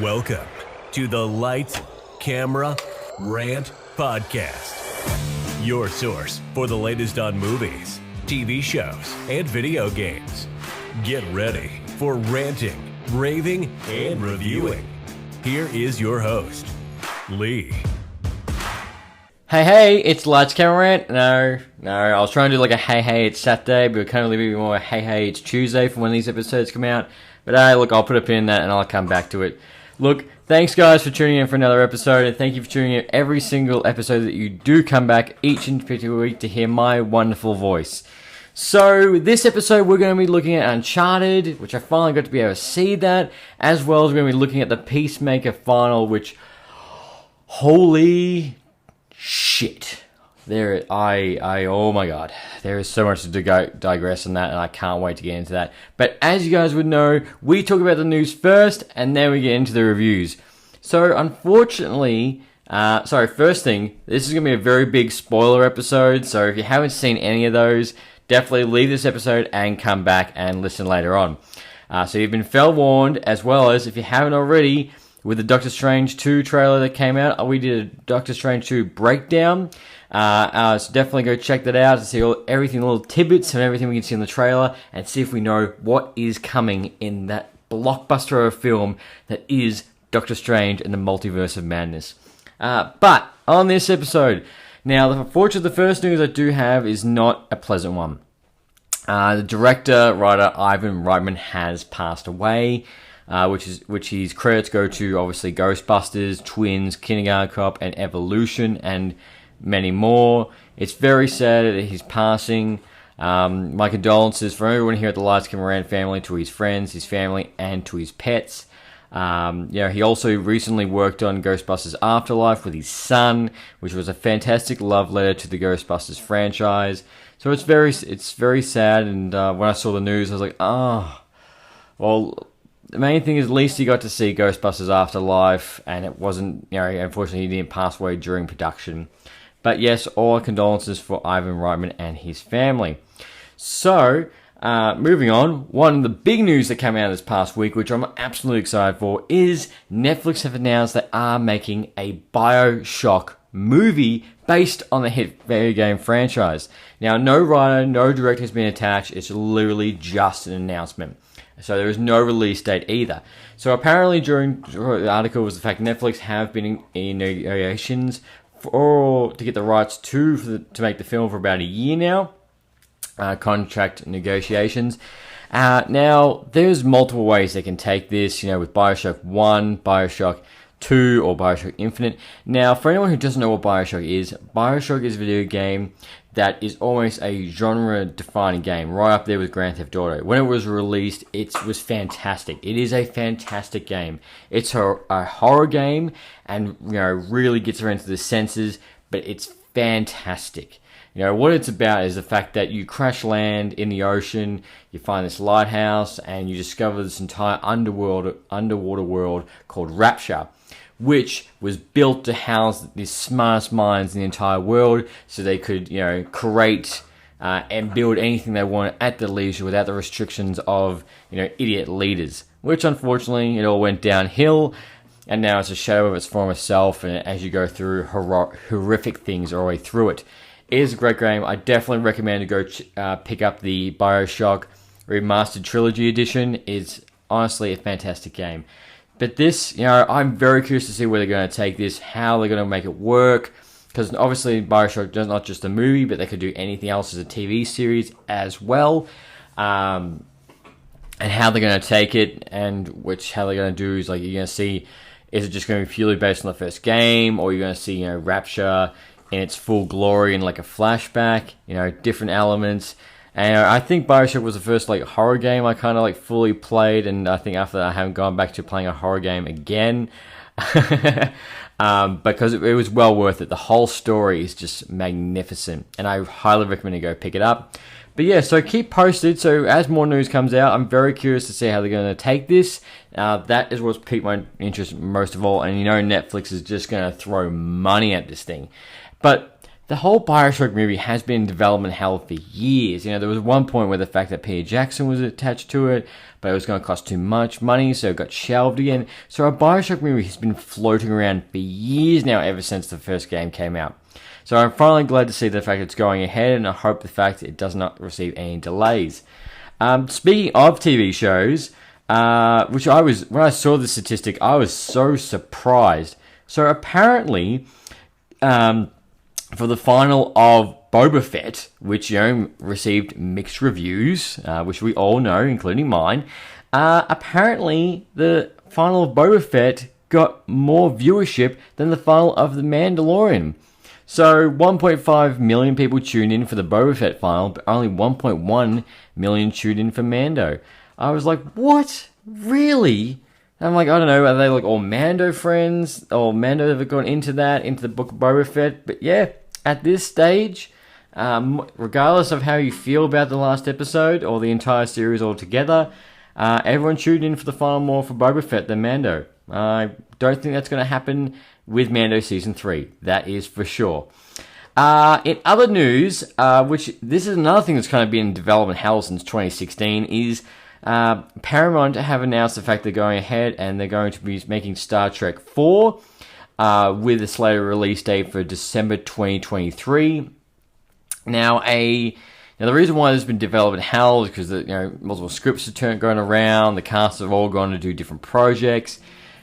Welcome to the Light, Camera, Rant Podcast. Your source for the latest on movies, TV shows, and video games. Get ready for ranting, raving, and reviewing. Here is your host, Lee. Hey, it's Lights, Camera, Rant. No, I was trying to do like a hey, it's Saturday, but we're kind of leaving more hey, it's Tuesday for when these episodes come out. But hey, look, I'll put a pin in that and I'll come back to it. Look, thanks guys for tuning in for another episode, and thank you for tuning in every single episode that you do come back each and every week to hear my wonderful voice. So, this episode we're going to be looking at Uncharted, which I finally got to be able to see that, as well as we're going to be looking at the Peacemaker final, which, holy shit. Oh my god, there is so much to digress on that, and I can't wait to get into that. But as you guys would know, we talk about the news first, and then we get into the reviews. So unfortunately, first thing, this is going to be a very big spoiler episode, so if you haven't seen any of those, definitely leave this episode and come back and listen later on. So you've been forewarned, as well as, if you haven't already, with the Doctor Strange 2 trailer that came out, we did a Doctor Strange 2 breakdown. So definitely go check that out to see everything, little tidbits and everything we can see in the trailer, and see if we know what is coming in that blockbuster of a film that is Doctor Strange and the Multiverse of Madness. But on this episode, now unfortunately the first news I do have is not a pleasant one. The director, writer Ivan Reitman has passed away. Which his credits go to obviously Ghostbusters, Twins, Kindergarten Cop, and Evolution, and many more. It's very sad that he's passing. My condolences for everyone here at the Lights, Camera, Rant family, to his friends, his family, and to his pets. He also recently worked on Ghostbusters Afterlife with his son, which was a fantastic love letter to the Ghostbusters franchise. So it's very sad, and when I saw the news, I was like, well. The main thing is, at least he got to see Ghostbusters Afterlife, and it wasn't, unfortunately he didn't pass away during production. But yes, all our condolences for Ivan Reitman and his family. So, moving on, one of the big news that came out this past week, which I'm absolutely excited for, is Netflix have announced they are making a BioShock movie based on the hit video game franchise. Now, no writer, no director has been attached, it's literally just an announcement. So there is no release date either. So apparently during the article was the fact Netflix have been in negotiations to get the rights to make the film for about a year now. Contract negotiations. Now there's multiple ways they can take this. With BioShock 1, BioShock 2, or BioShock Infinite. Now, for anyone who doesn't know what BioShock is a video game that is almost a genre-defining game, right up there with Grand Theft Auto. When it was released, it was fantastic. It is a fantastic game. It's a horror game, and really gets around to the senses, but it's fantastic. What it's about is the fact that you crash land in the ocean, you find this lighthouse, and you discover this entire underwater world called Rapture, which was built to house the smartest minds in the entire world, so they could, create and build anything they want at their leisure without the restrictions of, idiot leaders. Which, unfortunately, it all went downhill, and now it's a shadow of its former self, and as you go through horrific things all the way through it. It is a great game. I definitely recommend to go pick up the BioShock Remastered Trilogy Edition. It's honestly a fantastic game. But this, I'm very curious to see where they're going to take this, how they're going to make it work, because obviously BioShock is not just a movie, but they could do anything else as a TV series as well, and how they're going to take it, and how they're going to do is, you're going to see, is it just going to be purely based on the first game, or you're going to see, Rapture in its full glory in a flashback, different elements. And I think BioShock was the first horror game I kind of fully played, and I think after that I haven't gone back to playing a horror game again, because it was well worth it. The whole story is just magnificent, and I highly recommend you go pick it up. But yeah, so keep posted. So as more news comes out, I'm very curious to see how they're going to take this. That is what's piqued my interest most of all, and Netflix is just going to throw money at this thing. But the whole Bioshock movie has been in development hell for years. There was one point where the fact that Peter Jackson was attached to it, but it was going to cost too much money, so it got shelved again. So a Bioshock movie has been floating around for years now, ever since the first game came out. So I'm finally glad to see the fact it's going ahead, and I hope the fact it does not receive any delays. Speaking of TV shows, when I saw the statistic, I was so surprised. So apparently, for the final of Boba Fett, which received mixed reviews, which we all know, including mine, apparently the final of Boba Fett got more viewership than the final of The Mandalorian. So 1.5 million people tuned in for the Boba Fett final, but only 1.1 million tuned in for Mando. I was like, what? Really? I'm like, I don't know, are they like all Mando friends? Or Mando ever gone into the book of Boba Fett? But yeah, at this stage, regardless of how you feel about the last episode or the entire series altogether, everyone tuned in for the final more for Boba Fett than Mando. I don't think that's going to happen with Mando Season 3. That is for sure. In other news, which this is another thing that's kind of been in development hell since 2016, is Paramount have announced the fact they're going ahead and they're going to be making Star Trek 4 with a slated release date for December 2023. Now, the reason why there's been development hell is because multiple scripts are going around, the cast have all gone to do different projects.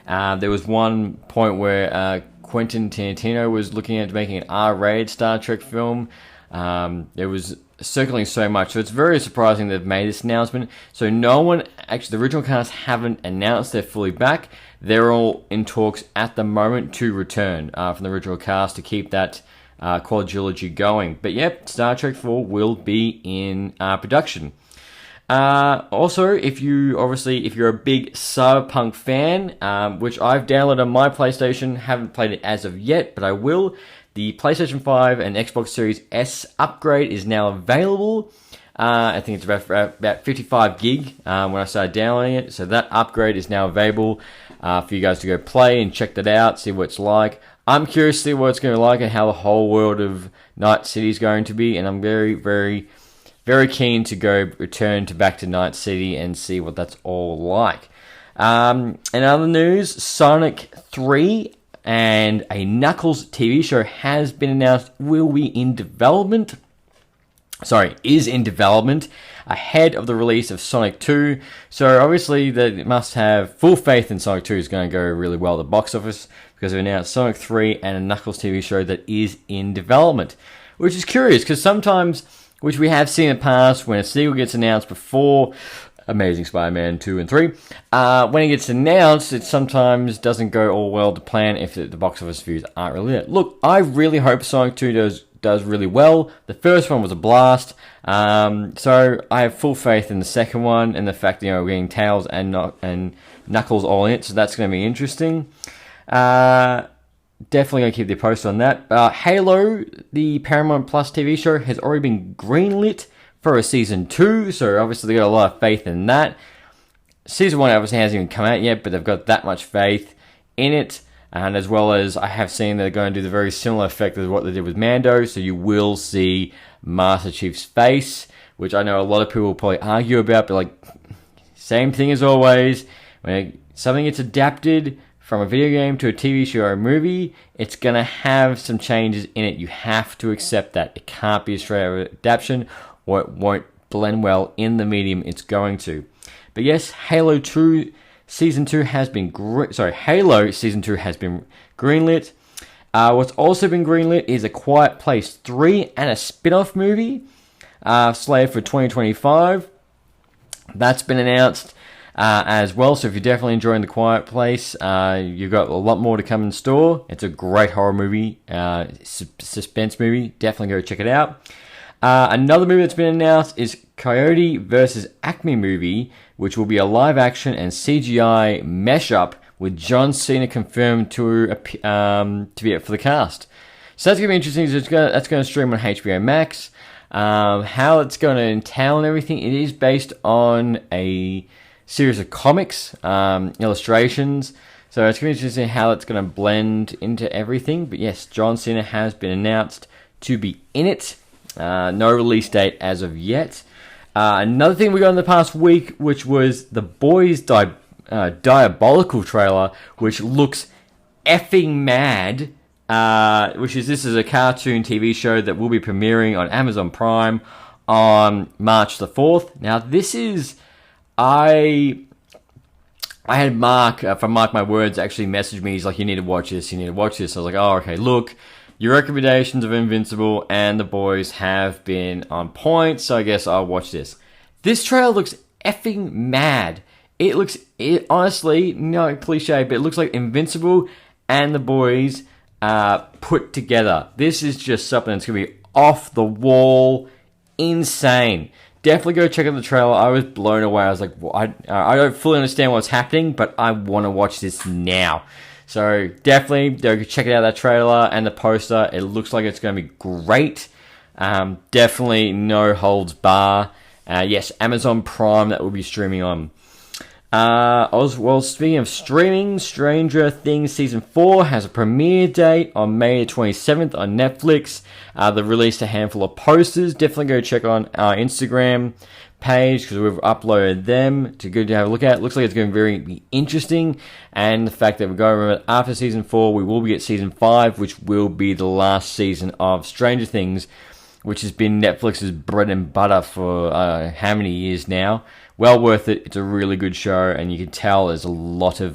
There was one point where Quentin Tarantino was looking at making an R-rated Star Trek film. There was circling so much, so it's very surprising they've made this announcement. So no one, actually the original cast haven't announced they're fully back. They're all in talks at the moment to return from the original cast to keep that quadrilogy going. But yep, Star Trek 4 will be in production. Also, if you're a big Cyberpunk fan, which I've downloaded on my PlayStation, haven't played it as of yet, but I will. The PlayStation 5 and Xbox Series S upgrade is now available. I think it's about 55 gig when I started downloading it. So that upgrade is now available for you guys to go play and check that out, see what it's like. I'm curious to see what it's going to be like and how the whole world of Night City is going to be. And I'm very, very, very keen to return back to Night City and see what that's all like. In other news, Sonic 3 and a Knuckles TV show has been announced. Is in development ahead of the release of Sonic 2. So obviously they must have full faith in Sonic 2 is going to go really well at the box office, because they've announced Sonic 3 and a Knuckles TV show that is in development. Which is curious, because sometimes, which we have seen in the past, when a sequel gets announced before Amazing Spider-Man 2 and 3, when it gets announced, it sometimes doesn't go all well to plan if the box office views aren't really there. Look, I really hope Sonic 2 does really well. The first one was a blast, so I have full faith in the second one, and the fact that we're getting Tails and Knuckles all in it, so that's going to be interesting. Definitely going to keep the post on that. Halo, the Paramount Plus TV show, has already been greenlit for a Season 2, so obviously they got a lot of faith in that. Season 1 obviously hasn't even come out yet, but they've got that much faith in it. And as well as I have seen they're going to do the very similar effect as what they did with Mando, so you will see Master Chief's face, which I know a lot of people will probably argue about, but same thing as always. When something gets adapted from a video game to a TV show or a movie, it's going to have some changes in it. You have to accept that. It can't be a straight adaptation, or it won't blend well in the medium it's going to. But yes, Halo Season 2 has been Halo Season 2 has been greenlit. What's also been greenlit is A Quiet Place 3 and a spin-off movie slated for 2025. That's been announced as well, so if you're definitely enjoying The Quiet Place, you've got a lot more to come in store. It's a great horror movie, suspense movie. Definitely go check it out. Another movie that's been announced is Coyote vs. Acme movie, which will be a live-action and CGI mesh-up with John Cena confirmed to be up for the cast. So that's going to be interesting. That's going to stream on HBO Max. How it's going to entail and everything, it is based on a series of comics, illustrations. So it's going to be interesting how it's going to blend into everything. But yes, John Cena has been announced to be in it. No release date as of yet. Another thing we got in the past week, which was the Boys Diabolical trailer, which looks effing mad. This is a cartoon TV show that will be premiering on Amazon Prime on March the 4th. Now, this is... I had Mark, from Mark My Words, actually message me. He's like, you need to watch this, I was like, oh, okay, look, your recommendations of Invincible and The Boys have been on point, so I guess I'll watch this. This trailer looks effing mad. Honestly, no cliche, but it looks like Invincible and The Boys put together. This is just something that's going to be off the wall, insane. Definitely go check out the trailer. I was blown away. I was like, well, I don't fully understand what's happening, but I want to watch this now. So definitely go check it out, that trailer and the poster. It looks like it's going to be great. Definitely no holds bar. Yes, Amazon Prime that will be streaming on. Speaking of streaming, Stranger Things Season 4 has a premiere date on May 27th on Netflix. They've released a handful of posters. Definitely go check on our Instagram page because we've uploaded them to go to have a look at. It looks like it's going to be interesting. And the fact that we're going to remember after Season 4, we will be at Season 5, which will be the last season of Stranger Things, which has been Netflix's bread and butter for how many years now. Well worth it. It's a really good show, and you can tell there's a lot of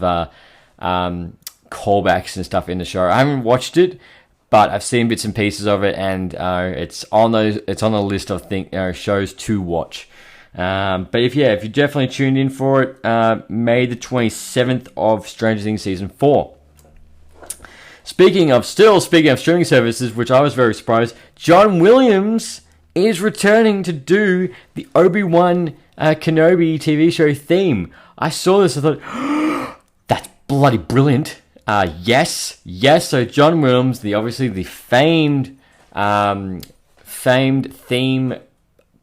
callbacks and stuff in the show. I haven't watched it, but I've seen bits and pieces of it, and it's on the list of shows to watch. But if you're definitely tuned in for it, May the 27th of Stranger Things Season 4. Speaking of streaming services, which I was very surprised, John Williams is returning to do the Obi-Wan Kenobi TV show theme. I saw this, I thought, that's bloody brilliant. Yes. So John Williams, the famed theme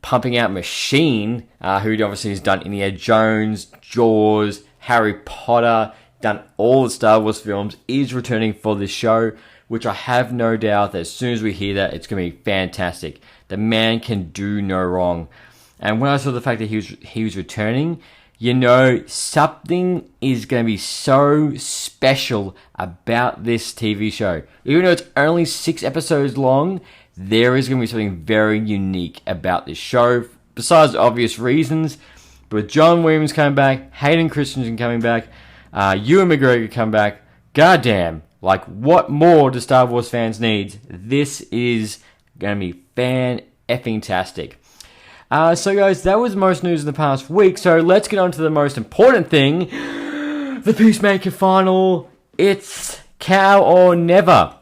pumping out machine, who obviously has done Indiana Jones, Jaws, Harry Potter, done all the Star Wars films, is returning for this show, which I have no doubt that as soon as we hear that, it's going to be fantastic. The man can do no wrong. And when I saw the fact that he was returning, something is going to be so special about this TV show. Even though it's only 6 episodes long, there is going to be something very unique about this show, besides the obvious reasons. But with John Williams coming back, Hayden Christensen coming back, Ewan McGregor coming back, goddamn, like what more do Star Wars fans need? This is going to be fan-effing-tastic. So guys, that was most news in the past week, so let's get on to the most important thing. The Peacemaker final. It's cow or never.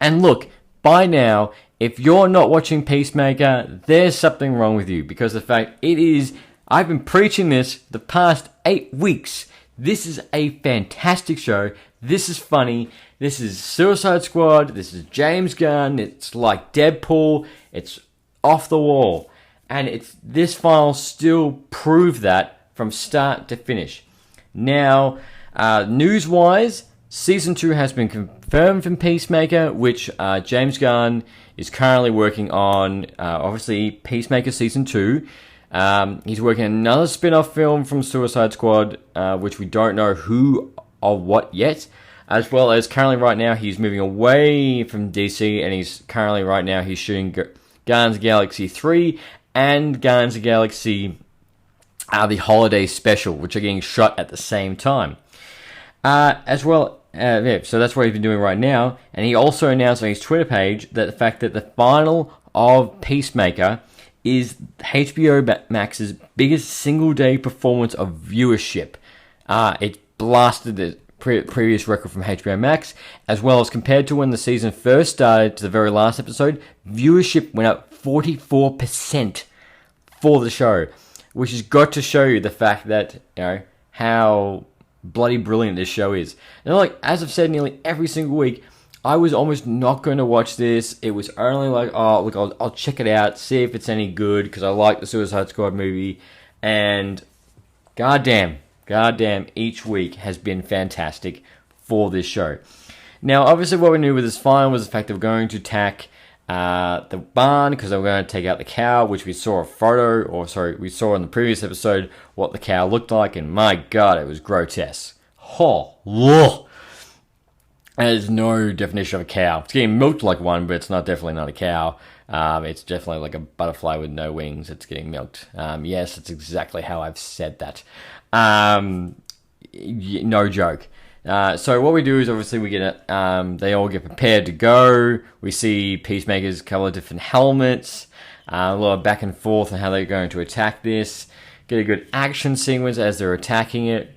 And look, by now, if you're not watching Peacemaker, there's something wrong with you, because the fact it is, I've been preaching this the past 8 weeks. This is a fantastic show. This is funny. This is Suicide Squad. This is James Gunn. It's like Deadpool. It's off the wall. And this final still proved that from start to finish. Now, news-wise, Season 2 has been confirmed from Peacemaker, which James Gunn is currently working on, obviously, Peacemaker Season 2. He's working on another spin-off film from Suicide Squad, which we don't know who or what yet. As well as currently right now, he's moving away from DC, and he's shooting Guardians of the Galaxy 3 and Guardians of the Galaxy, the Holiday Special, which are getting shot at the same time. So that's what he's been doing right now. And he also announced on his Twitter page that the fact that the final of Peacemaker is HBO Max's biggest single-day performance of viewership. It blasted the previous record from HBO Max, as well as compared to when the season first started to the very last episode, viewership went up 44% for the show, which has got to show you the fact that, how bloody brilliant this show is. And as I've said nearly every single week, I was almost not going to watch this. It was only like, oh, look, I'll check it out, see if it's any good, because I like the Suicide Squad movie, and goddamn, each week has been fantastic for this show. Now, obviously, what we knew with this final was the fact that we're going to tack the barn because they were going to take out the cow, which we saw a photo, we saw in the previous episode what the cow looked like, and my God, it was grotesque. There's no definition of a cow. It's getting milked like one, but it's definitely not a cow. It's definitely like a butterfly with no wings. It's getting milked. Yes, that's exactly how I've said that. No joke. So what we do is obviously we get they all get prepared to go. We see Peacemaker's couple of different helmets, a lot of back and forth on how they're going to attack this. Get a good action sequence as they're attacking it.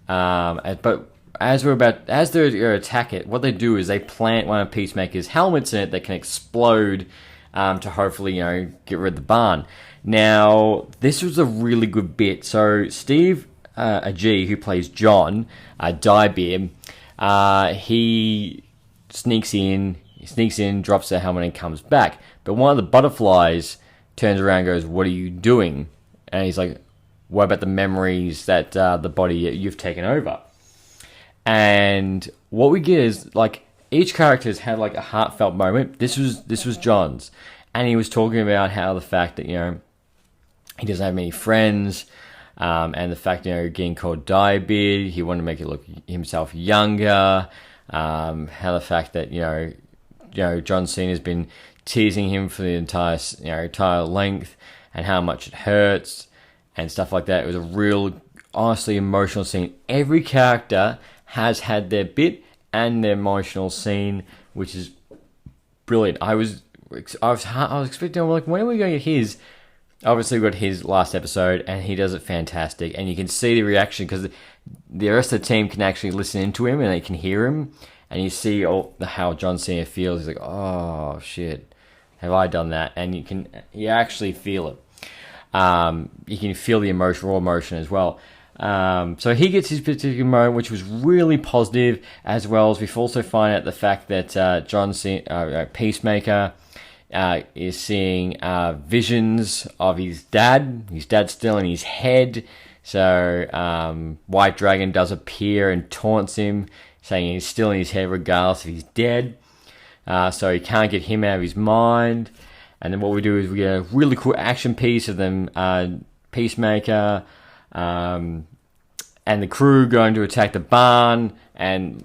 But as they're going to attack it, what they do is they plant one of Peacemaker's helmets in it that can explode to hopefully get rid of the barn. Now this was a really good bit. So Steve Agee, who plays John Diebeer, he sneaks in, drops the helmet and comes back. But one of the butterflies turns around and goes, "What are you doing?" And he's like, "What about the memories that the body you've taken over?" And what we get is like each character has had like a heartfelt moment. This was John's, and he was talking about how the fact that he doesn't have many friends. And the fact, getting called Diebeard, he wanted to make it look himself younger. How the fact that, John Cena's been teasing him for the entire length, and how much it hurts and stuff like that. It was a real, honestly emotional scene. Every character has had their bit and their emotional scene, which is brilliant. I was expecting, like, when are we going to get his? Obviously, we got his last episode, and he does it fantastic. And you can see the reaction because the rest of the team can actually listen into him and they can hear him. And you see how John Cena feels. He's like, "Oh shit, have I done that?" And you actually feel it. You can feel the raw emotion as well. So he gets his particular moment, which was really positive, as well as we've also find out the fact that John Cena, Peacemaker, is seeing visions of his dad. His dad's still in his head. So White Dragon does appear and taunts him, saying he's still in his head regardless if he's dead. So he can't get him out of his mind. And then what we do is we get a really cool action piece of them, Peacemaker, and the crew going to attack the barn. And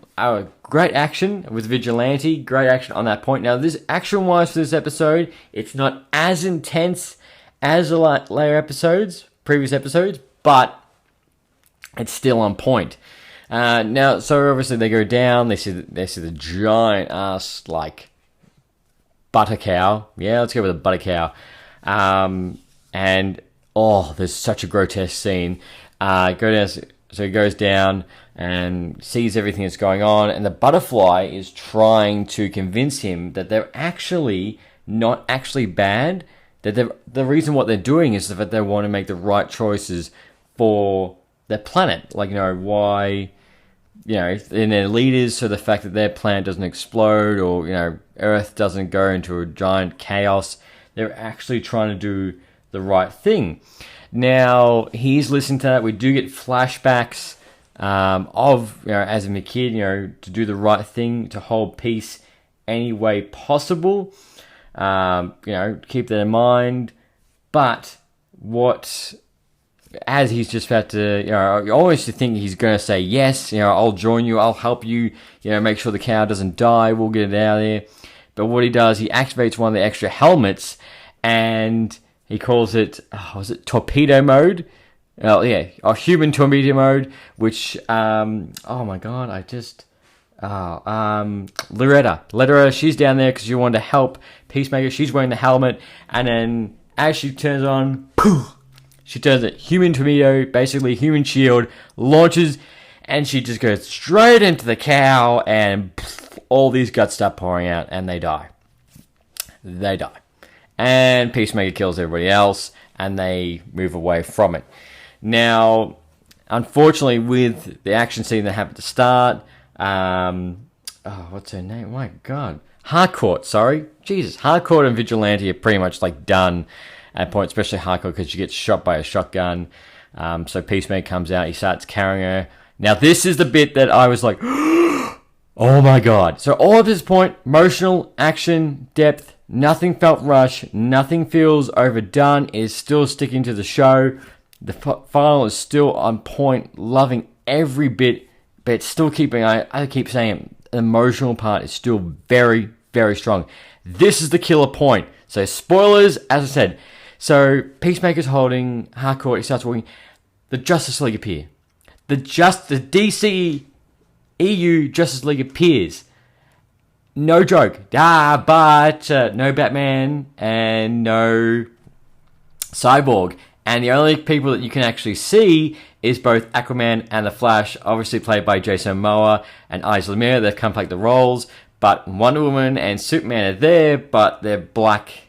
great action with Vigilante. Great action on that point. Now, this action-wise for this episode, it's not as intense as the later previous episodes, but it's still on point. Now, so obviously they go down. They see the giant ass like butter cow. Yeah, let's go with the butter cow. And there's such a grotesque scene. So he goes down and sees everything that's going on, and the butterfly is trying to convince him that they're actually not actually bad. That the reason what they're doing is that they want to make the right choices for their planet. Like, why, and their leaders, so the fact that their planet doesn't explode or, Earth doesn't go into a giant chaos. They're actually trying to do the right thing. Now, he's listening to that. We do get flashbacks of, as a kid, to do the right thing, to hold peace any way possible. Keep that in mind. But as he's just about to, I always think he's going to say, yes, I'll join you, I'll help you, make sure the cow doesn't die, we'll get it out of there. But what he does, he activates one of the extra helmets, and he calls it, was it torpedo mode? Oh, yeah, human torpedo mode, which, oh my god, Loretta, she's down there because she wanted to help Peacemaker. She's wearing the helmet, and then as she turns on, poof, she turns it human torpedo, basically human shield, launches, and she just goes straight into the cow, and poof, all these guts start pouring out, and they die. And Peacemaker kills everybody else, and they move away from it. Now, unfortunately, with the action scene that happened to start, what's her name? My God. Harcourt, sorry. Jesus. Harcourt and Vigilante are pretty much like done at point, especially Harcourt because she gets shot by a shotgun. So Peacemaker comes out, he starts carrying her. Now, this is the bit that I was like, oh my God. So all at this point, emotional, action, depth, Nothing felt rushed. Nothing feels overdone. It's still sticking to the show. The final is still on point. Loving every bit, but it's still keeping. I keep saying it, the emotional part is still very, very strong. This is the killer point. So spoilers, as I said. So Peacemaker's holding Harcourt. He starts walking. The Justice League appear. The DC EU Justice League appears. No joke. But no Batman and no Cyborg. And the only people that you can actually see is both Aquaman and the Flash, obviously played by Jason Momoa and Ezra Miller. They've come play the roles. But Wonder Woman and Superman are there, but they're black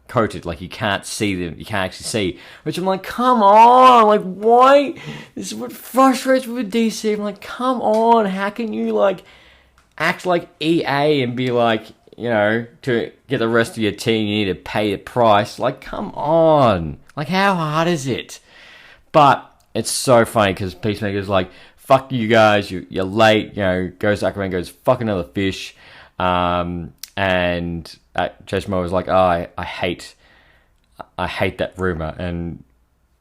coated. Like, you can't see them. You can't actually see. Which I'm like, come on. Like, why? This is what frustrates me with DC. I'm like, come on. How can you, like, act like EA and be like, you know, to get the rest of your team, you need to pay the price. Like, come on. Like, how hard is it? But it's so funny because Peacemaker's like, fuck you guys, you're late. You know, goes to Aquaman, goes, fuck another fish. And Jason Momoa was like, oh, I hate that rumor. And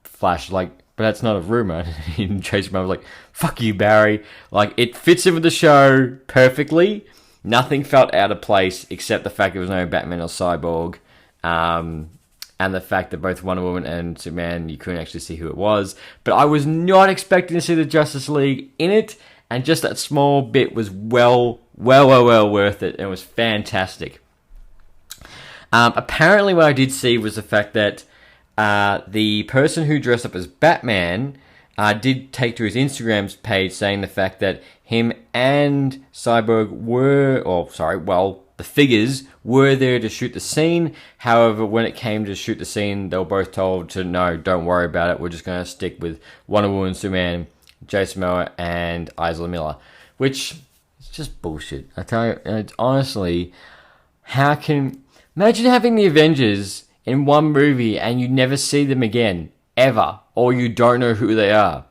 Flash is like, but that's not a rumor. And Jason Momoa was like, fuck you, Barry. Like, it fits in with the show perfectly. Nothing felt out of place except the fact there was no Batman or Cyborg. And the fact that both Wonder Woman and Superman, you couldn't actually see who it was. But I was not expecting to see the Justice League in it. And just that small bit was well worth it. It was fantastic. Apparently what I did see was the fact that the person who dressed up as Batman did take to his Instagram page saying the fact that him and Cyborg the figures were there to shoot the scene. However, when it came to shoot the scene, they were both told to, no, don't worry about it. We're just going to stick with Wonder Woman, Superman, Jason Momoa, and Ezra Miller. Which is just bullshit. I tell you, it's honestly, imagine having the Avengers in one movie and you never see them again, ever. Or you don't know who they are.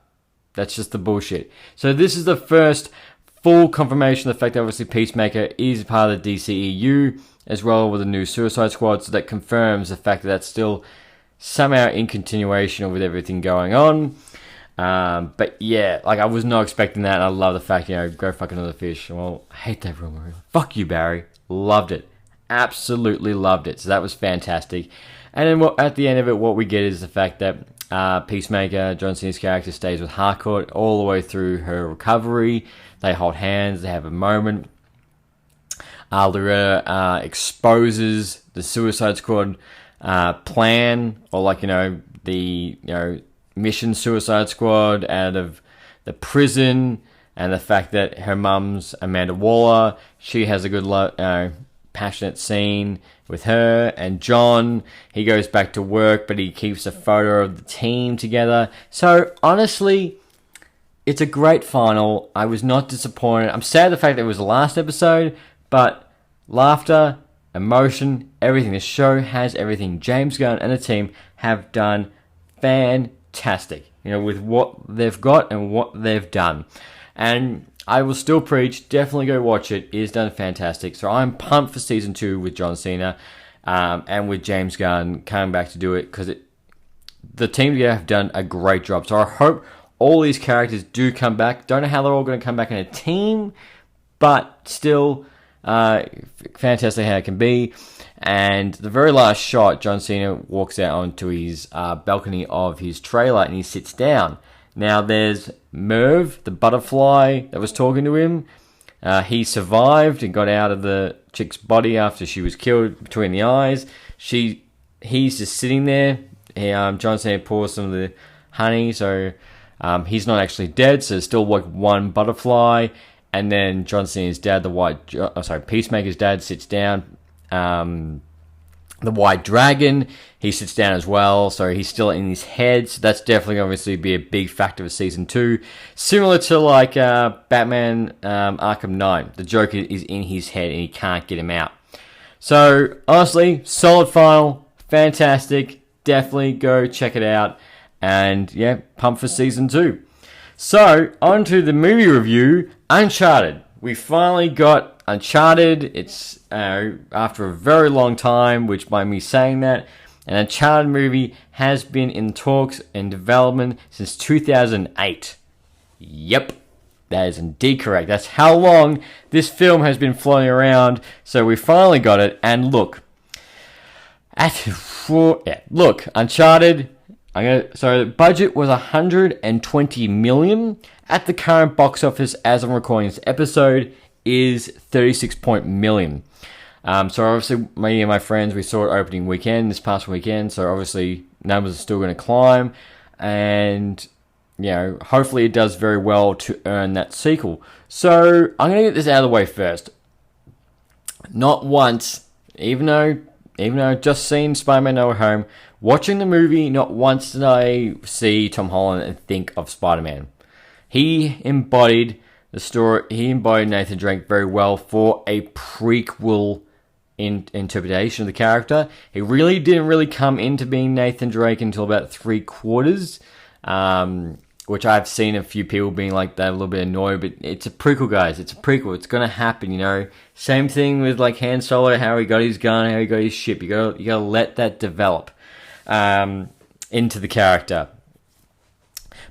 That's just the bullshit. So this is the first full confirmation of the fact that obviously Peacemaker is part of the DCEU, as well with the new Suicide Squad, so that confirms the fact that that's still somehow in continuation with everything going on. But yeah, like, I was not expecting that, and I love the fact, you know, go fuck another fish. Well, I hate that rumor. Fuck you, Barry. Loved it. Absolutely loved it. So that was fantastic. And then at the end of it, what we get is the fact that Peacemaker, John Cena's character, stays with Harcourt all the way through her recovery. They hold hands, they have a moment. Loretta exposes the Suicide Squad plan, or like, you know, the, you know, mission Suicide Squad out of the prison, and the fact that her mum's Amanda Waller. She has a good, passionate scene with her. And John, he goes back to work, but he keeps a photo of the team together. So honestly, it's a great final. I was not disappointed. I'm sad the fact that it was the last episode, but laughter, emotion, everything. The show has everything. James Gunn and the team have done fantastic, you know, with what they've got and what they've done. And I will still preach, definitely go watch it. It is done fantastic. So I'm pumped for season 2 with John Cena and with James Gunn coming back to do it, because the team together have done a great job. So I hope all these characters do come back. Don't know how they're all going to come back in a team, but still fantastic how it can be. And the very last shot, John Cena walks out onto his balcony of his trailer and he sits down. Now there's Merv, the butterfly that was talking to him. He survived and got out of the chick's body after she was killed between the eyes. He's just sitting there. John Cena pours some of the honey, so he's not actually dead. So there's still like one butterfly. And then John Cena's dad, Peacemaker's dad, sits down. The White Dragon, he sits down as well, so he's still in his head. So that's definitely obviously be a big factor for season 2. Similar to like Batman Arkham Knight, the Joker is in his head and he can't get him out. So honestly, solid final, fantastic. Definitely go check it out, and yeah, pumped for season 2. So on to the movie review, Uncharted. we finally got Uncharted. It's after a very long time, which by me saying that, an Uncharted movie has been in talks and development since 2008. Yep, that is indeed correct. That's how long this film has been floating around. So we finally got it, and look, Uncharted. So the budget was 120 million. At the current box office, as I'm recording this episode, is 36 million. So obviously, me and my friends, we saw it opening weekend, this past weekend. So obviously, numbers are still going to climb, and hopefully, it does very well to earn that sequel. So I'm going to get this out of the way first. Not once, even though I've just seen Spider-Man No Way Home, watching the movie, not once did I see Tom Holland and think of Spider-Man. He embodied the story. He embodied Nathan Drake very well for a prequel interpretation of the character. He really didn't come into being Nathan Drake until about 3/4, which I've seen a few people being like that, a little bit annoyed. But it's a prequel, guys. It's a prequel. It's gonna happen, Same thing with like Han Solo, how he got his gun, how he got his ship. You gotta let that develop into the character.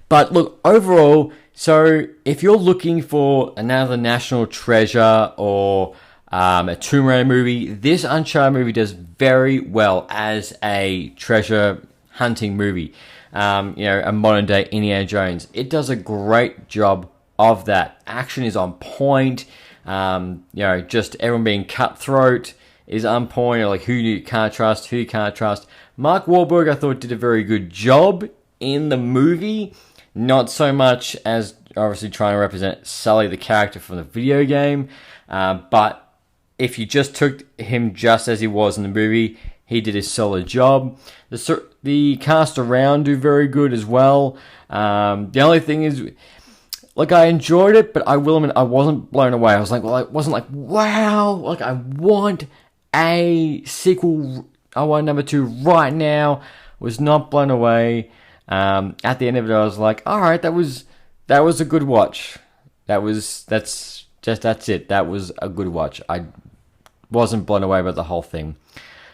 But look, overall. So, if you're looking for another national treasure or a Tomb Raider movie, this Uncharted movie does very well as a treasure hunting movie. A modern day Indiana Jones. It does a great job of that. Action is on point. Just everyone being cutthroat is on point. Like who you can't trust, who you can't trust. Mark Wahlberg, I thought, did a very good job in the movie. Not so much as obviously trying to represent Sully, the character from the video game. But if you just took him just as he was in the movie, he did a solid job. The cast around do very good as well. The only thing is, like, I enjoyed it, but I will admit I wasn't blown away. I wasn't like, wow, like I want a sequel. I want number 2 right now. Was not blown away. At the end of it, I was like, all right, that was a good watch. That's it. That was a good watch. I wasn't blown away by the whole thing.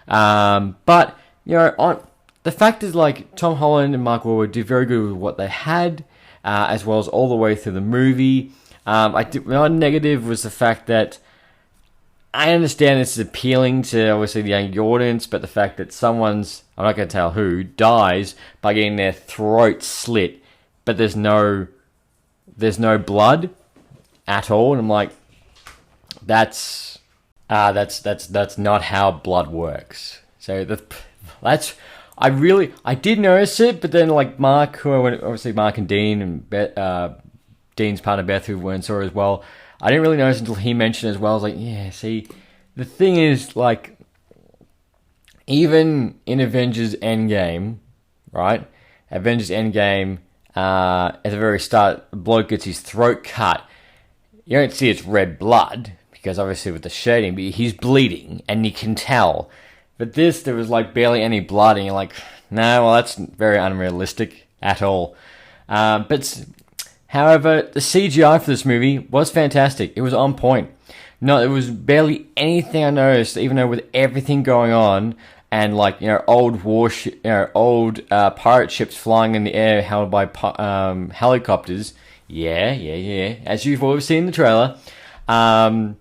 But the fact is, like, Tom Holland and Mark Wahlberg did very good with what they had, as well as all the way through the movie. My negative was the fact that I understand this is appealing to obviously the young audience, but the fact that someone's, I'm not going to tell who, dies by getting their throat slit, but there's no blood at all, and I'm like, that's not how blood works. So I did notice it, but then like Mark and Dean and Dean's partner Beth, who went and saw it as well, I didn't really notice until he mentioned it as well. I was like, yeah, see, the thing is, like, even in Avengers Endgame, right? Avengers Endgame, at the very start, the bloke gets his throat cut. You don't see it's red blood, because obviously with the shading, but he's bleeding, and you can tell. But this, there was like barely any blood, and you're like, no, well, that's very unrealistic at all. However, the CGI for this movie was fantastic. It was on point. No, there was barely anything I noticed, even though with everything going on, and like, old pirate ships flying in the air held by helicopters. Yeah. As you've always seen in the trailer. The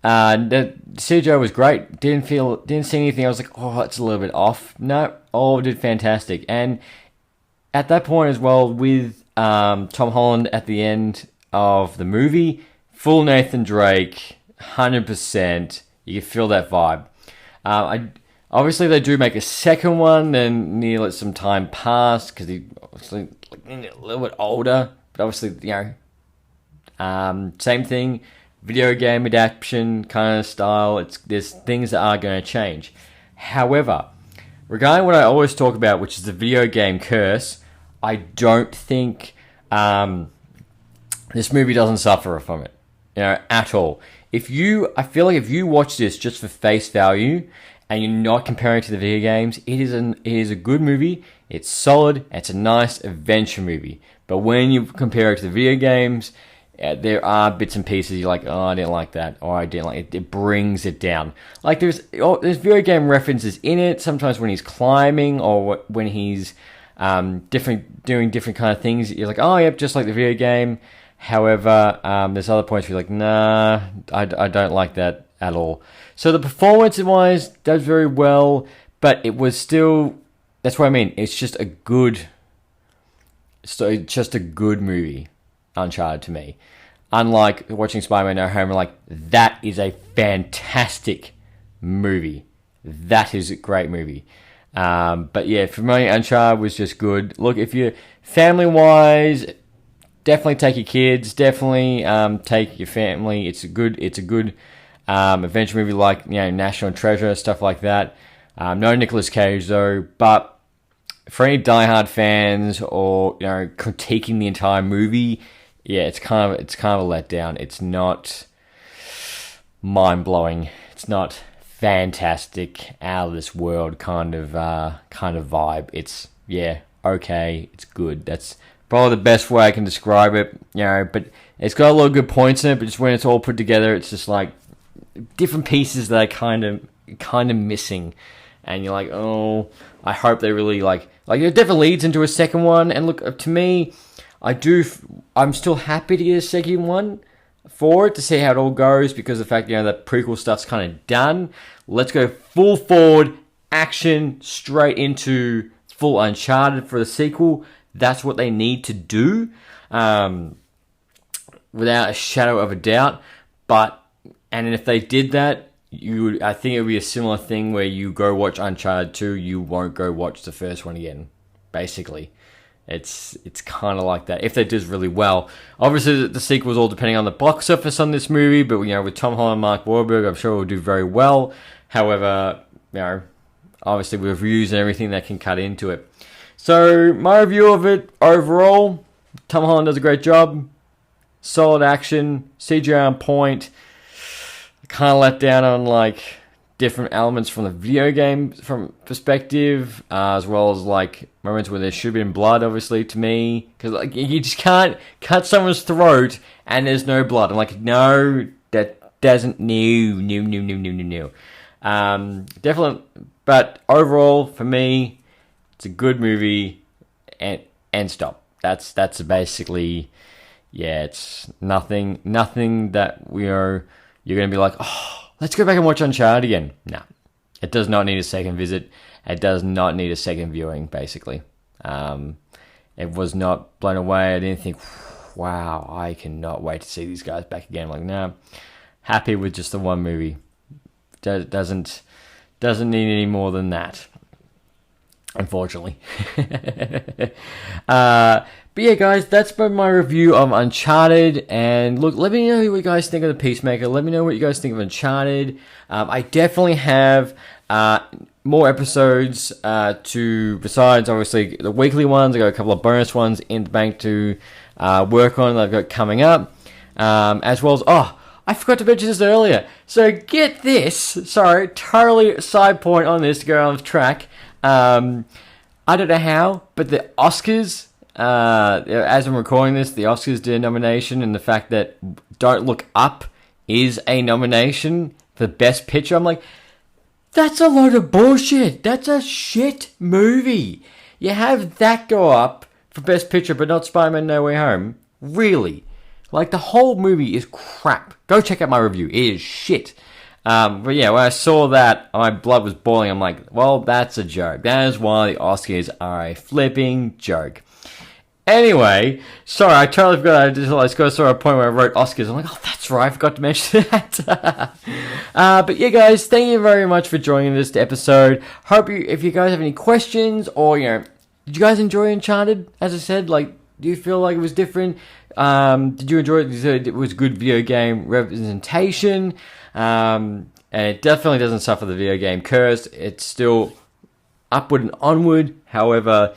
CGI was great. Didn't see anything. I was like, oh, that's a little bit off. No, all did fantastic. And at that point as well, with Tom Holland at the end of the movie, full Nathan Drake, 100%. You can feel that vibe. Obviously, they do make a second one, then need to let some time pass because he's obviously a little bit older. But obviously, same thing, video game adaptation kind of style. There's things that are going to change. However, regarding what I always talk about, which is the video game curse, I don't think this movie doesn't suffer from it, at all. I feel like if you watch this just for face value and you're not comparing it to the video games, it is a good movie. It's solid. It's a nice adventure movie. But when you compare it to the video games, there are bits and pieces you're like, oh, I didn't like that, or I didn't like it. It brings it down. Like there's video game references in it. Sometimes when he's climbing or when he's doing different kind of things, you're like, oh, yep, just like the video game. However, there's other points where you're like, nah, I don't like that at all. So the performance-wise does very well, but it was still. That's what I mean. It's just a good. So it's just a good movie, Uncharted to me. Unlike watching Spider-Man No Home, like that is a fantastic movie. That is a great movie. But yeah, for me, Uncharted was just good. Look, if you're family-wise, definitely take your kids. Definitely take your family. It's a good adventure movie like National Treasure, stuff like that. No Nicolas Cage though, but for any diehard fans or critiquing the entire movie, yeah, it's kind of a letdown. It's not mind-blowing. It's not fantastic, out of this world kind of vibe. It's okay. It's good. That's probably the best way I can describe it. But it's got a lot of good points in it. But just when it's all put together, it's just like different pieces that are kind of missing. And you're like, oh, I hope they really like it definitely leads into a second one. And look, to me, I'm still happy to get a second one for it to see how it all goes, because the fact that prequel stuff's kind of done. Let's go full forward action straight into full Uncharted for the sequel. That's what they need to do, without a shadow of a doubt. And if they did that, I think it would be a similar thing where you go watch Uncharted 2, you won't go watch the first one again. Basically, it's kind of like that. If they does really well, obviously the sequel's all depending on the box office on this movie. But with Tom Holland and Mark Wahlberg, I'm sure it will do very well. However, obviously with reviews and everything, that can cut into it. So my review of it overall, Tom Holland does a great job. Solid action, CGI on point. Kind of let down on different elements from the video game perspective, as well as moments where there should have been blood, obviously, to me, because you just can't cut someone's throat and there's no blood. I'm like, no, that doesn't, no. Definitely, but overall for me, it's a good movie, and stop. That's basically, it's nothing that you're going to be like, oh, let's go back and watch Uncharted again. No. It does not need a second visit. It does not need a second viewing, basically. It was not blown away. I didn't think, wow, I cannot wait to see these guys back again. I'm like, no. Happy with just the one movie. Doesn't need any more than that, unfortunately. But yeah, guys, that's been my review of Uncharted. And look, let me know what you guys think of the Peacemaker. Let me know what you guys think of Uncharted. I definitely have more episodes besides obviously the weekly ones. I got a couple of bonus ones in the bank to work on that I've got coming up, as well as I forgot to mention this earlier. So get this. Sorry, totally side point on this to go on track. I don't know how, but the Oscars. As I'm recording this, the Oscars did a nomination, and the fact that Don't Look Up is a nomination for Best Picture, I'm like, that's a load of bullshit. That's a shit movie. You have that go up for Best Picture, but not Spider-Man No Way Home? Really? The whole movie is crap. Go check out my review. It is shit. But yeah, when I saw that, my blood was boiling. I'm like, well, that's a joke. That is why the Oscars are a flipping joke. Anyway, sorry, I totally forgot. I just saw a point where I wrote Oscars. I'm like, oh, that's right, I forgot to mention that. But yeah, guys, thank you very much for joining this episode. If you guys have any questions, or did you guys enjoy Uncharted? As I said, do you feel like it was different? Did you enjoy it? You said it was good video game representation, and it definitely doesn't suffer the video game curse. It's still upward and onward. However,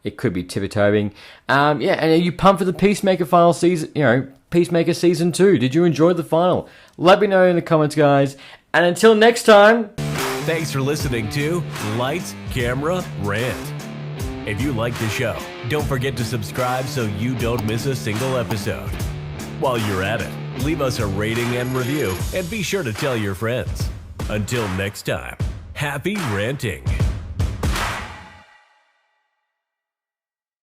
it could be tiptoeing. And are you pumped for the Peacemaker final season? Peacemaker season 2. Did you enjoy the final? Let me know in the comments, guys. And until next time. Thanks for listening to Lights, Camera, Rant. If you like the show, don't forget to subscribe so you don't miss a single episode. While you're at it, leave us a rating and review, and be sure to tell your friends. Until next time, happy ranting.